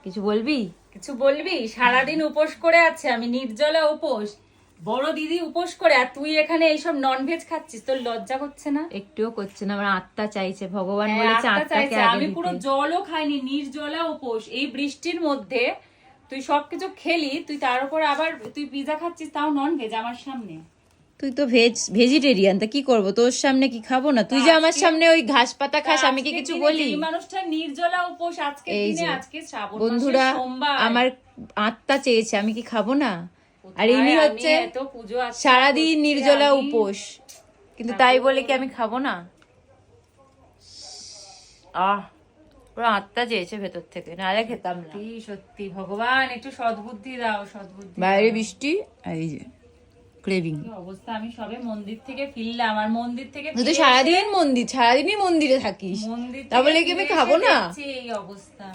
কিছু বলবি? কিছু বলবি? সারাদিন উপোস করে আছে, আমি নির্জলা উপোস, বড় দিদি উপোস করে, আর তুই এখানে এইসব ননভেজ খাচ্ছিস, তোর লজ্জা করছে না? একটুও করছে না, আমার আত্মা চাইছে, ভগবান হ্যাঁ, বলেছে আত্মা আত্মাকে চাইছে। আগে আমি দিতে। পুরো জলও খাইনি, নির্জলা উপোস, এই বৃষ্টির মধ্যে তুই সবকিছু খেলি, তুই তার উপর আবার তুই পিজা খাচ্ছিস, তাও ননভেজ আমার সামনে। তুই তো ভেজিটেরিয়ান, তা কি করব, তোর সামনে কি খাবো না? তুই যে আমার সামনে ওই ঘাস পাতা খাস, আমি কি কিছু বলি? এই মানুষটা নির্জলা উপোস আজকে দিনে, আজকে শ্রাবণ মাসের বন্ধুরা, সোমবার। আমার আত্মা চেয়েছে, আমি কি খাবো না? আর ইনি কোথায় হচ্ছে আমি এত পুজো আজকে সারাদিন করছি নির্জলা আমি। উপোস, কিন্তু তাই বলে কি আমি খাবো না? পুরো আত্মা চেয়েছে ভেতর থেকে, নাহলে খেতাম না। সত্যি সত্যি ভগবান একটু সদ্বুদ্ধি দাও, সদ্বুদ্ধি বাইরে দাও। বৃষ্টি, আর এই যে ক্রেভিং। কি অবস্থা, আমি সবে মন্দির থেকে ফিরলাম, আর মন্দির থেকে তুই তো ফিরে সারাদিনই মন্দিরে থাকিস, মন্দির তা বলে কি আমি খাবো না? এই অবস্থা।